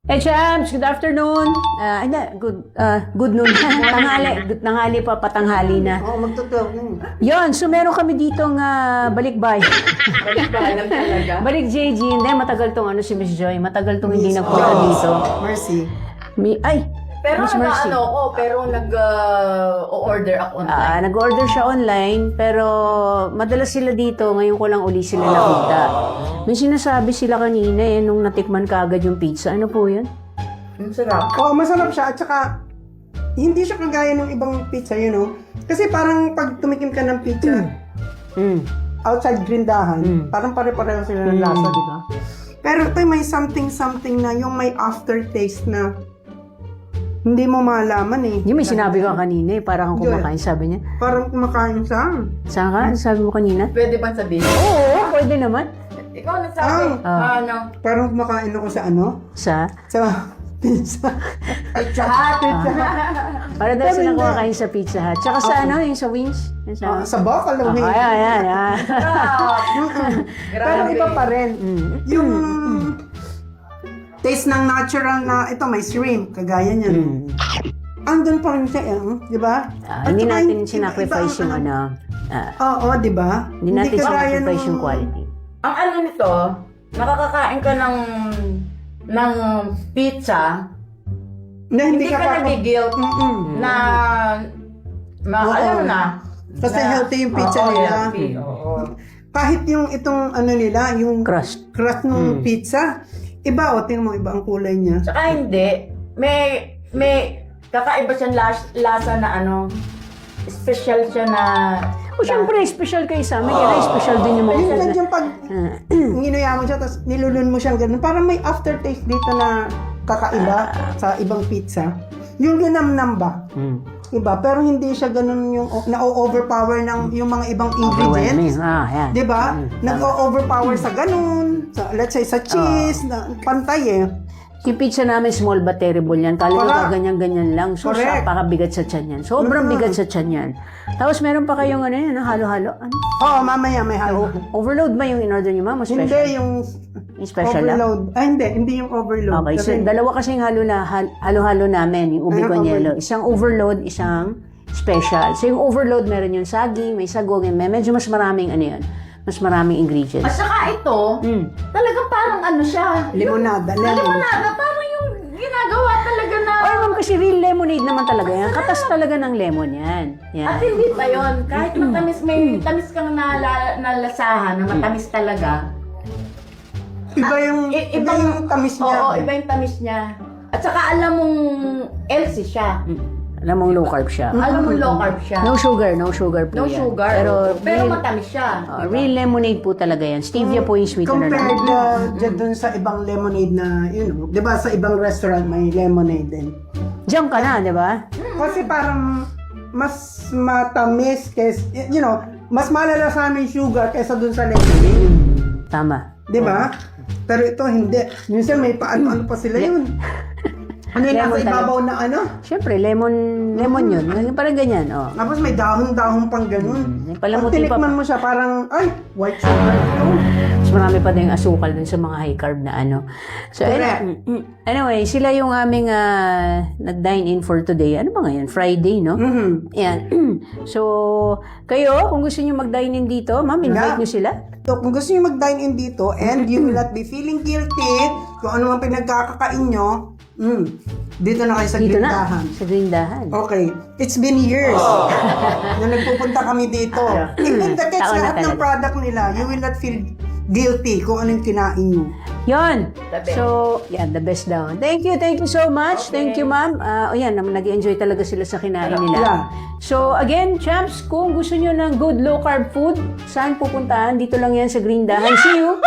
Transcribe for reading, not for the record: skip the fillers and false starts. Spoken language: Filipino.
Hey, champs! Good afternoon! Good noon. Tanghali pa, patanghali na. Oo, magtutulog na yun. Yon, so meron kami ditong balikbay. Balikbayan talaga. Balik JG, hindi, matagal tong si Miss Joy. Matagal tong hindi nagpunta dito. Mercy. Pero Miss Mercy. nag-order ako online. Nag-order siya online, pero madalas sila dito. Ngayon ko lang uli sila nakita. May sinasabi sila kanina nung natikman ka agad yung pizza. Ano po yun? Ang sarap. Oo, masarap siya. At saka, hindi siya kagaya ng ibang pizza, Kasi parang pag tumikim ka ng pizza, outside grindahan, parang pare-pareho sila ng lasa, di ba? Pero ito may something na yung may aftertaste na hindi mo malaman eh. Yung may sinabi ka kanina parang kang kumakain, sabi niya. Parang kumakain siya. Saan ka? Sabi mo kanina? Pwede bang sabihin? Oo, pwede naman. Ikaw nagsabi. Ano? Parang kumakain ako sa Sa? pizza. Pizza Hut. Para daw sila kumakain sa Pizza Hut. Tsaka sa yung sa wings. Yung sa... Sa Buffalo Wings. Ayan. Pero iba pa rin. Yung taste ng natural na, ito may shrimp, kagaya niyan. Andun pa rin siya, di ba? Hindi natin sinacrifice yung Oo, di ba? Hindi natin sinacrifice yung quality. Ang ano nito, nakakakain ka ng pizza, Na hindi ka nag-guilt na alam mo na. Kasi healthy yung pizza nila. Healthy, oo. Kahit yung itong nila, yung Crust. ng pizza, iba tingnan mo, iba ang kulay niya. Tsaka hindi, may kakaiba siyang lasa na special siya na... O syempre, special kayo sa amin. Kaya special din yung mga Yung food na... nandiyan pag nginuya mo siya, tapos nilulun mo siyang ganun, parang may aftertaste dito na kakaiba sa ibang pizza. Yung linamnam ba? Iba, pero hindi siya ganun yung na-overpower ng yung mga ibang ingredients. Yan. Di ba? Nag-overpower sa ganun, let's say sa cheese, na pantay eh. Yung pizza namin, small but terrible yan. Kala nyo Correct. ganyan-ganyan lang. So, Correct. napakabigat sa tiyan yan. Sobrang bigat sa tiyan yan. Tapos, meron pa kayong halo-halo. Oo, mamaya may halo. Overload ba yung in-order niyo, ma'am? O special? Hindi yung Yung special lang? overload. Hindi yung overload. Okay, so dalawa kasing halo-halo namin, yung ubi Anong con yelo. Isang overload, isang special. So yung overload, meron yung saging, may sagong, medyo mas maraming mas maraming ingredients. At saka ito, talagang parang siya. Limonada, lemon. Limonada, parang yung ginagawa talaga na... Ay, ma'am, kasi real lemonade naman talaga yan. Katas talaga ng lemon yan. At hindi pa yun. Kahit matamis, may tamis kang nalasahan, na matamis talaga. Iba yung tamis niya. Oo, iba yung tamis niya. At saka alam mong healthy siya. Alam mong low carb siya. Alam mong low carb siya. No sugar po No yan. sugar. Pero matamis siya. Real lemonade po talaga yan. Stevia po yung sweetener. Compared dun sa ibang lemonade na, di ba sa ibang restaurant may lemonade din. Diyan ka na, di ba? Kasi parang mas matamis kaysa, mas malala sa amin sugar kaysa dun sa lemonade. Tama. Di ba? Pero ito hindi. Minsan may paano-ano pa sila yun. Ano yung nasa ibabaw na Siyempre, lemon yun. Parang ganyan, Tapos may dahon-dahon pang ganun. Pag Palamuti pa. tinikman mo siya, parang, ay, white sugar. Mas marami pa din asukal dun sa mga high carb na So, anyway, sila yung aming nag-dine-in for today. Ano ba ngayon? Friday, no? Yan. So, kayo, kung gusto nyo mag-dine-in dito, ma'am, invite nyo sila. So, kung gusto nyo mag-dine-in dito and you will not be feeling guilty kung ano man pinagkakakain nyo, dito na kayo sa Dito Grindahan. na, sa Grindahan. Okay. It's been years na nagpupunta kami dito. Even the cakes, Taon na lahat ng talaga. product nila, you will not feel guilty kung anong kinain nyo. Yon. The best. So, yan, the best daw. Thank you so much. Thank you, ma'am. Yan, nag-enjoy talaga sila sa kinain nila. Yeah. So, again, champs, kung gusto nyo ng good low-carb food, saan pupuntahan? Dito lang yan sa Grindahan. See you!